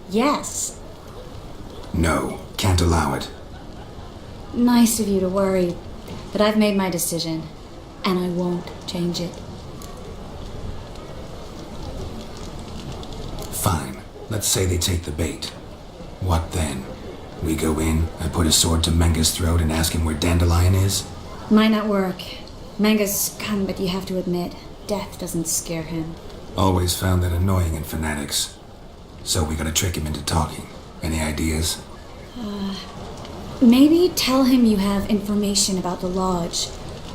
Yes. No, can't allow it. Nice of you to worry, but I've made my decision, and I won't change it. Fine. Let's say they take the bait. What then? We go in, I put a sword to Menga's throat and ask him where Dandelion is? Might not work. Manga's cunning, but you have to admit, death doesn't scare him. Always found that annoying in fanatics. So we gotta trick him into talking. Any ideas? Maybe tell him you have information about the Lodge.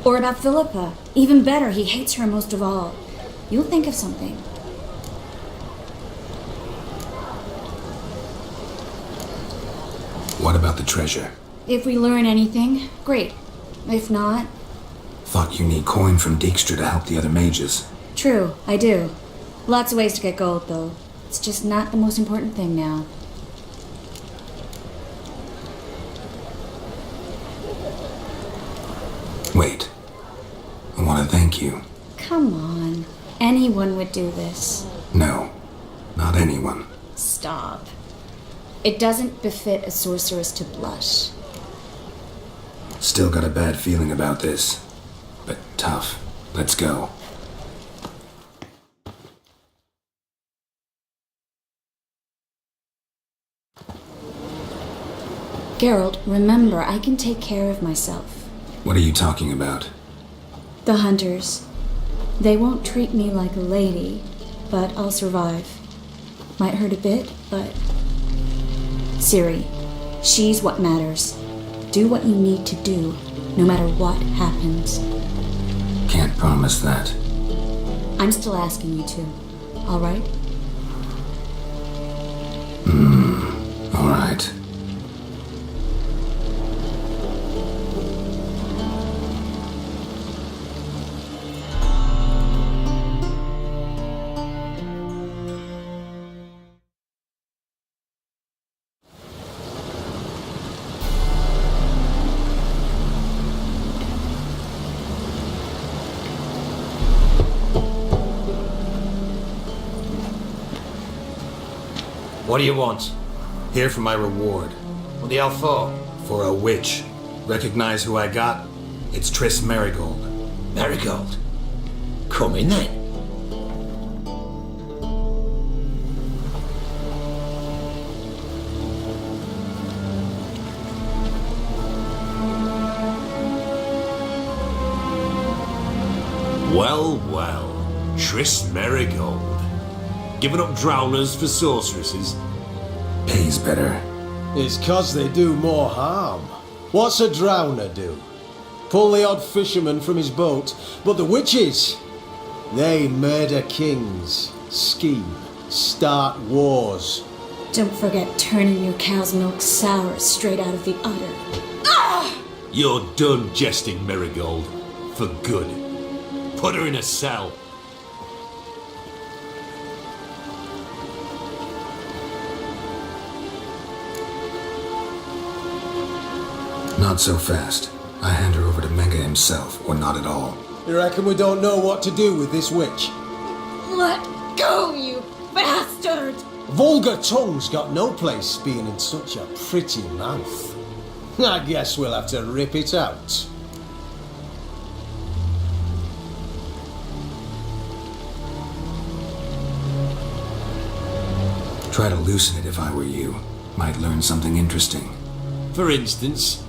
Or about Philippa. Even better, he hates her most of all. You'll think of something. What about the treasure? If we learn anything, great. If not... Thought you need coin from Dijkstra to help the other mages. True, I do. Lots of ways to get gold, though. It's just not the most important thing now. Wait. I want to thank you. Come on. Anyone would do this. No, not anyone. Stop. It doesn't befit a sorceress to blush. Still got a bad feeling about this. But tough. Let's go. Geralt, remember, I can take care of myself. What are you talking about? The hunters. They won't treat me like a lady, but I'll survive. Might hurt a bit, but... Ciri, she's what matters. Do what you need to do, no matter what happens. Can't promise that. I'm still asking you to, all right? All right. What do you want? Here for my reward. What the hell for? For a witch. Recognize who I got? It's Triss Merigold. Merigold. Come in then. Well, well. Triss Merigold. Giving up drowners for sorceresses? Pays better. It's 'cause they do more harm. What's a drowner do? Pull the odd fisherman from his boat, but the witches, they murder kings, scheme, start wars. Don't forget turning your cow's milk sour straight out of the udder. You're done jesting, Merigold. For good. Put her in a cell. Not so fast. I hand her over to Menga himself, or not at all. You reckon we don't know what to do with this witch? Let go, you bastard! Vulgar tongue's got no place being in such a pretty mouth. I guess we'll have to rip it out. Try to loosen it if I were you. Might learn something interesting. For instance?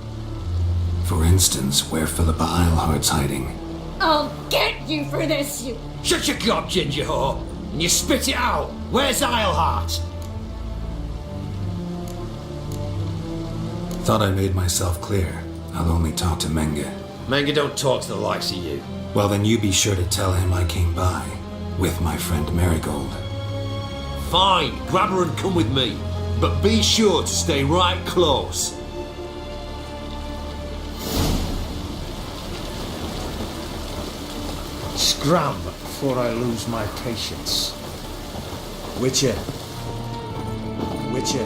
For instance, where Philippa Eilhart's hiding. I'll get you for this, you... Shut your gob, ginger whore, and you spit it out. Where's Eilhart? Thought I made myself clear. I'll only talk to Menga. Manga don't talk to the likes of you. Well, then you be sure to tell him I came by. With my friend Merigold. Fine, grab her and come with me. But be sure to stay right close. Scram before I lose my patience. Witcher. Witcher.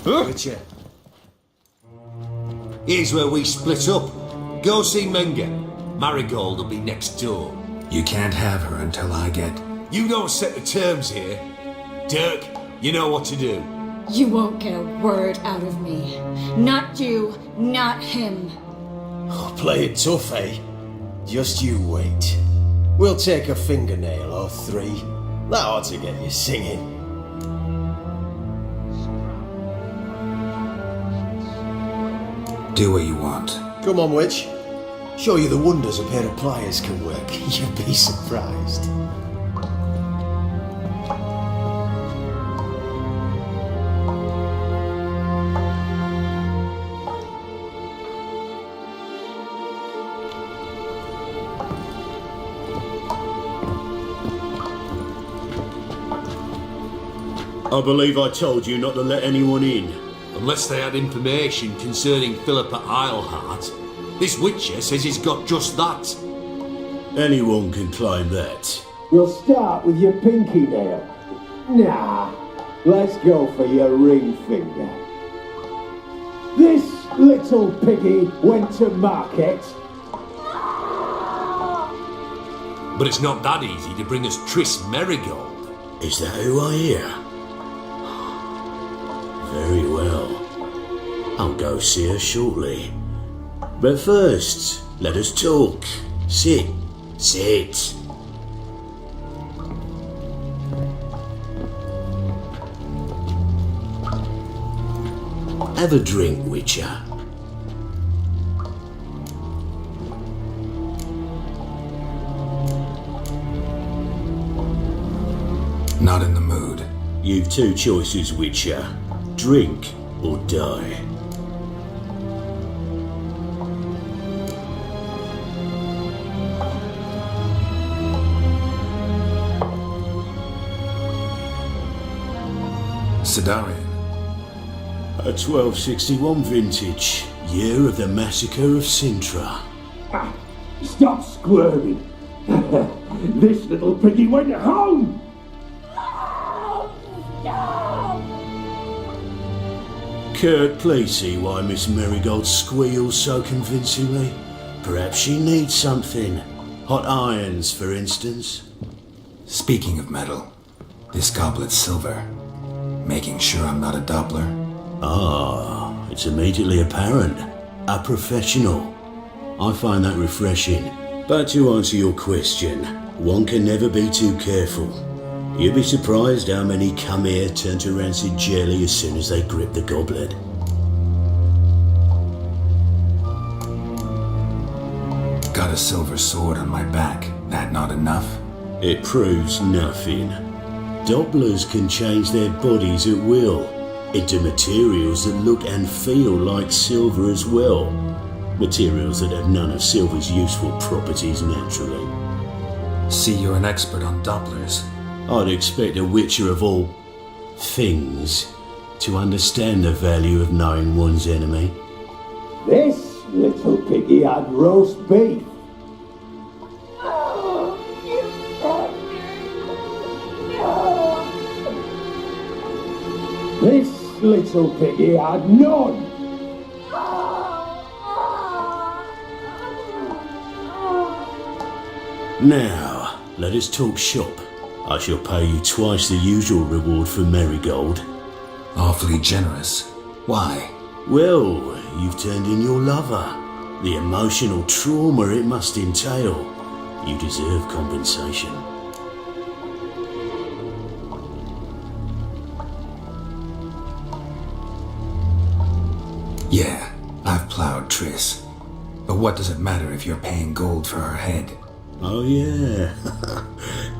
Huh? Witcher. Here's where we split up. Go see Menge. Marigold will be next door. You can't have her until I get... You don't set the terms here. Dirk, you know what to do. You won't get a word out of me. Not you, not him. Oh, play it tough, eh? Just you wait. We'll take a fingernail or three. That ought to get you singing. Do what you want. Come on, witch. Show you the wonders a pair of pliers can work. You'll be surprised. I believe I told you not to let anyone in. Unless they had information concerning Philippa Eilhart. This Witcher says he's got just that. Anyone can claim that. We'll start with your pinky nail. Nah, let's go for your ring finger. This little piggy went to market. But it's not that easy to bring us Triss Merigold. Is that who I hear? Very well. I'll go see her shortly. But first, let us talk. Sit. Sit. Have a drink, Witcher. Not in the mood. You've two choices, Witcher. Drink or die. Sidarian. A 1261 vintage, year of the massacre of Sintra. Stop squirming. This little piggy went home. Kurt, please see why Miss Merigold squeals so convincingly. Perhaps she needs something. Hot irons, for instance. Speaking of metal, this goblet's silver. Making sure I'm not a Doppler. Ah, it's immediately apparent. A professional. I find that refreshing. But to answer your question, one can never be too careful. You'd be surprised how many come here turn to rancid jelly as soon as they grip the goblet. Got a silver sword on my back. That not enough? It proves nothing. Dopplers can change their bodies at will into materials that look and feel like silver as well. Materials that have none of silver's useful properties naturally. See, you're an expert on Dopplers. I'd expect a Witcher of all things to understand the value of knowing one's enemy. This little piggy had roast beef. This little piggy had none. Now, let us talk shop. I shall pay you twice the usual reward for Merigold. Awfully generous. Why? Well, you've turned in your lover. The emotional trauma it must entail. You deserve compensation. Yeah, I've plowed Triss. But what does it matter if you're paying gold for her head? Oh yeah,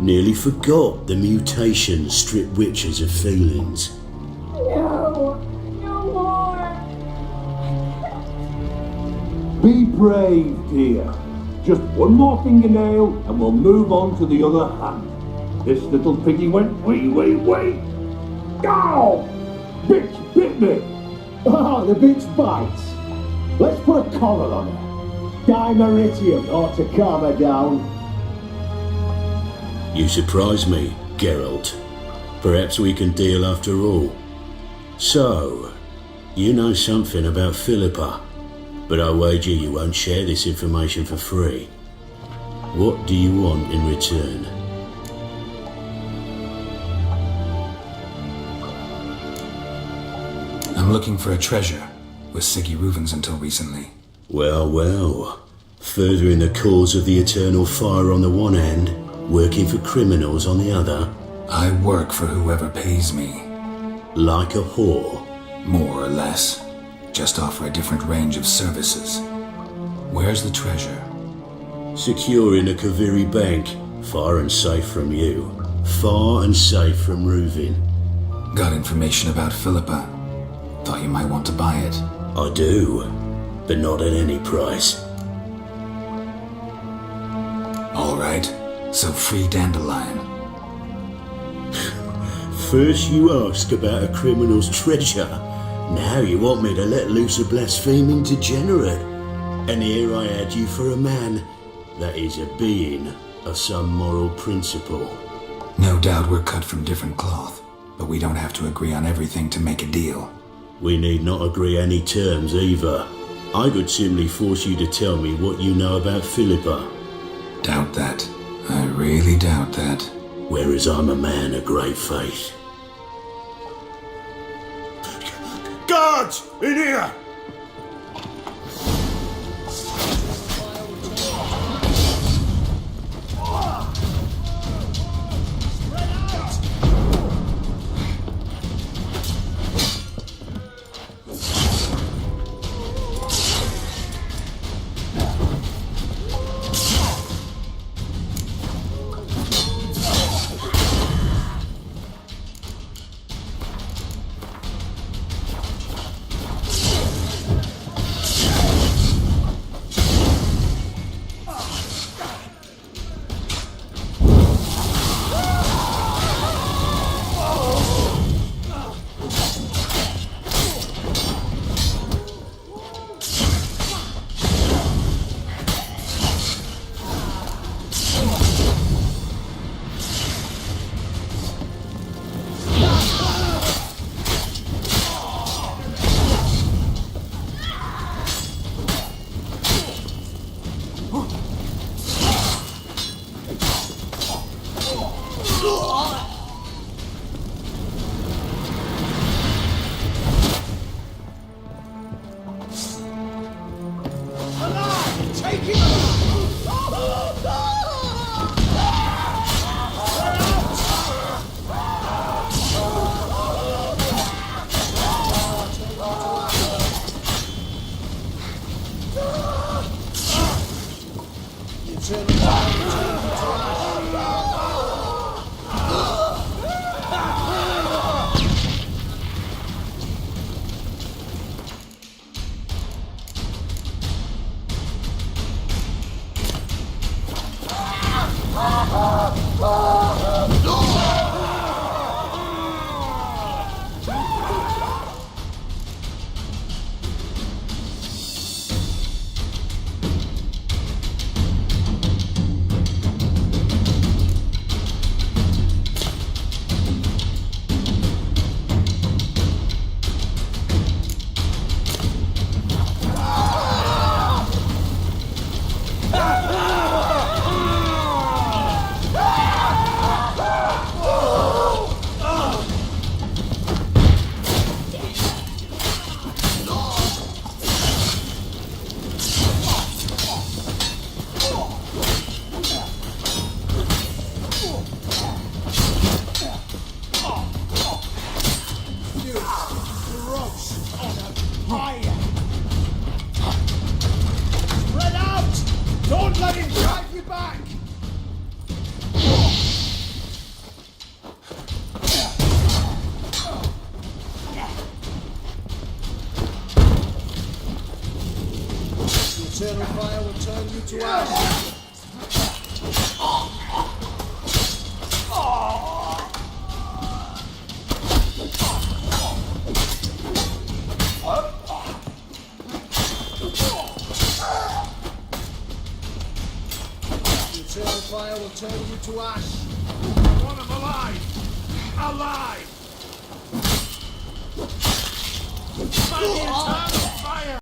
nearly forgot the mutations strip witches of feelings. No more. Be brave, dear. Just one more fingernail and we'll move on to the other hand. This little piggy went wee. Ow! Bitch bit me. Oh, the bitch bites. Let's put a collar on her. Dimeritium ought to calm her down. You surprise me, Geralt. Perhaps we can deal after all. So, you know something about Philippa. but I wager you won't share this information for free. What do you want in return? I'm looking for a treasure. Was Siggy Ruvens until recently. Well, well. Furthering the cause of the eternal fire on the one hand, working for criminals on the other. I work for whoever pays me. Like a whore. More or less. Just offer a different range of services. Where's the treasure? Secure in a Kaviri bank. Far and safe from you. Far and safe from Ruvin. Got information about Philippa. Thought you might want to buy it. I do, but not at any price. All right, so free Dandelion. First you ask about a criminal's treasure. Now you want me to let loose a blaspheming degenerate. And here I had you for a man. That is a being of some moral principle. No doubt we're cut from different cloth, but we don't have to agree on everything to make a deal. We need not agree any terms either. I could simply force you to tell me what you know about Philippa. Doubt that. I really doubt that. Whereas I'm a man of great faith. Guards! In here! Eternal fire will turn you to ash. Eternal fire will turn you to ash. I want him alive! Alive! Find the eternal